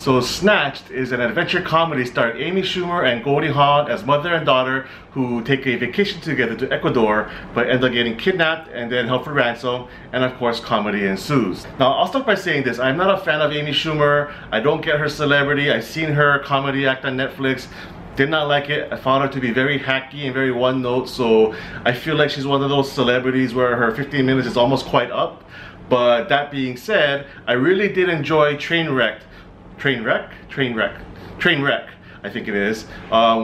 So Snatched is an adventure comedy starring Amy Schumer and Goldie Hawn as mother and daughter who take a vacation together to Ecuador but end up getting kidnapped and then held for ransom, and of course comedy ensues. Now I'll start by saying this, I'm not a fan of Amy Schumer. I don't get her celebrity. I've seen her comedy act on Netflix. Did not like it. I found her to be very hacky and very one note, so I feel like she's one of those celebrities where her 15 minutes is almost quite up. But that being said, I really did enjoy Trainwreck, I think it is,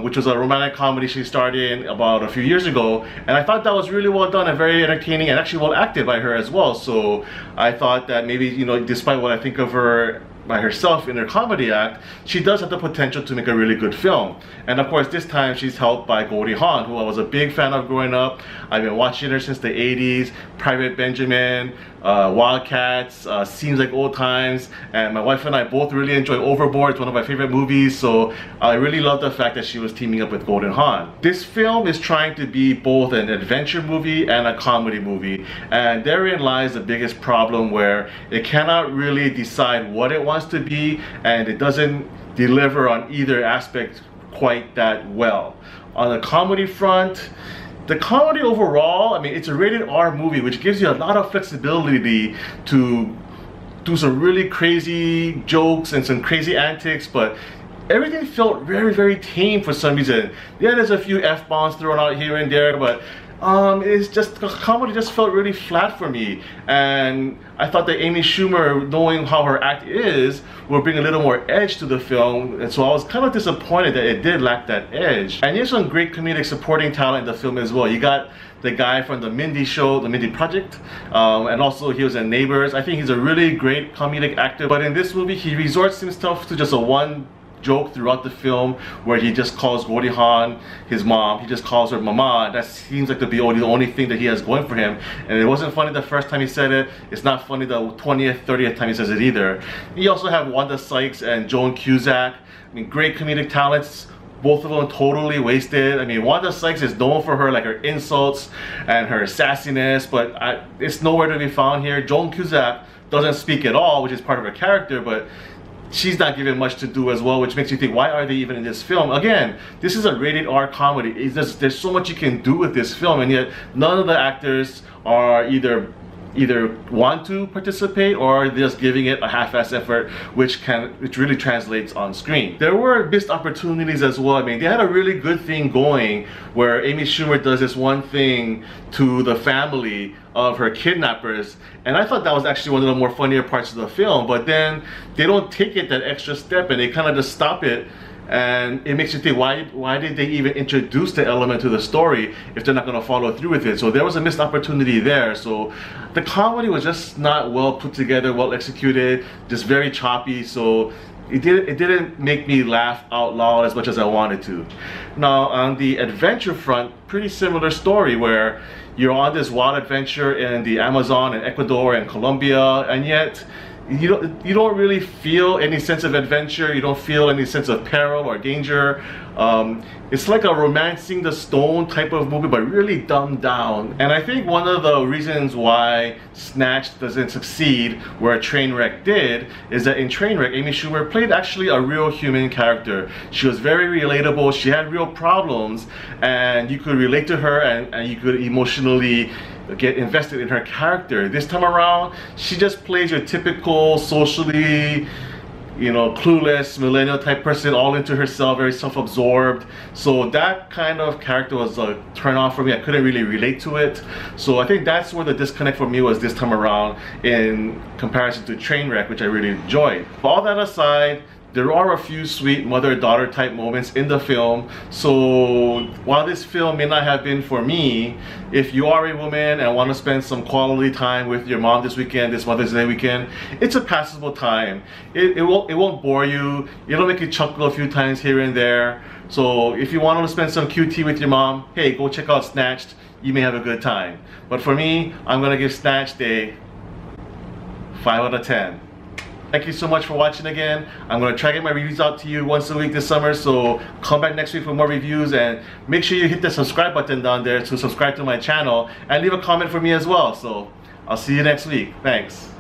which was a romantic comedy she starred in about a few years ago, and I thought that was really well done and very entertaining and actually well acted by her as well. So I thought that maybe, you know, despite what I think of her by herself in her comedy act, she does have the potential to make a really good film. And of course this time she's helped by Goldie Hawn, who I was a big fan of growing up. I've been watching her since the 80s, Private Benjamin, Wildcats, Seems Like Old Times, and my wife and I both really enjoy Overboard. It's one of my favorite movies, so I really love the fact that she was teaming up with Goldie Hawn. This film is trying to be both an adventure movie and a comedy movie, and therein lies the biggest problem, where it cannot really decide what it wants to be, and it doesn't deliver on either aspect quite that well. On the comedy front, the comedy overall, I mean, it's a rated R movie, which gives you a lot of flexibility to do some really crazy jokes and some crazy antics, but everything felt very, very tame for some reason. Yeah, there's a few F-bombs thrown out here and there, but it's just, the comedy just felt really flat for me. And I thought that Amy Schumer, knowing how her act is, would bring a little more edge to the film, and so I was kind of disappointed that it did lack that edge. And there's some great comedic supporting talent in the film as well. You got the guy from the Mindy show, the Mindy Project, and also he was in Neighbors. I think he's a really great comedic actor, but in this movie he resorts himself to just a one joke throughout the film where he just calls Goldie Hawn his mom. He just calls her mama. That seems like to be the only thing that he has going for him, and it wasn't funny the first time he said it. It's not funny the 20th, 30th time he says it either. You also have Wanda Sykes and Joan Cusack. I mean, great comedic talents. Both of them totally wasted. I mean, Wanda Sykes is known for her, like, her insults and her sassiness, but it's nowhere to be found here. Joan Cusack doesn't speak at all, which is part of her character, but she's not given much to do as well, which makes you think, why are they even in this film? Again, this is a rated R comedy. There's so much you can do with this film, and yet none of the actors are either want to participate or just giving it a half-ass effort, which really translates on screen. There were missed opportunities as well. I mean, they had a really good thing going where Amy Schumer does this one thing to the family of her kidnappers, and I thought that was actually one of the more funnier parts of the film, but then they don't take it that extra step and they kind of just stop it. And it makes you think, why did they even introduce the element to the story if they're not going to follow through with it? So there was a missed opportunity there. So the comedy was just not well put together, well executed, just very choppy. So it didn't make me laugh out loud as much as I wanted to. Now on the adventure front, pretty similar story where you're on this wild adventure in the Amazon and Ecuador and Colombia, and yet you don't really feel any sense of adventure. You don't feel any sense of peril or danger. It's like a Romancing the Stone type of movie, but really dumbed down. And I think one of the reasons why Snatched doesn't succeed where Trainwreck did is that in Trainwreck, Amy Schumer played actually a real human character. She was very relatable. She had real problems, and you could relate to her, and you could emotionally get invested in her character. This time around, she just plays your typical socially, you know, clueless millennial type person, all into herself, very self-absorbed. So that kind of character was a turn off for me. I couldn't really relate to it. So I think that's where the disconnect for me was this time around in comparison to Trainwreck, which I really enjoyed. All that aside, there are a few sweet mother-daughter type moments in the film. So while this film may not have been for me, if you are a woman and want to spend some quality time with your mom this weekend, this Mother's Day weekend, it's a passable time. It won't bore you. It'll make you chuckle a few times here and there. So if you want to spend some QT with your mom, hey, go check out Snatched. You may have a good time. But for me, I'm gonna give Snatched a 5 out of 10. Thank you so much for watching again. I'm going to try to get my reviews out to you once a week this summer, so come back next week for more reviews, and make sure you hit the subscribe button down there to subscribe to my channel, and leave a comment for me as well. So I'll see you next week. Thanks.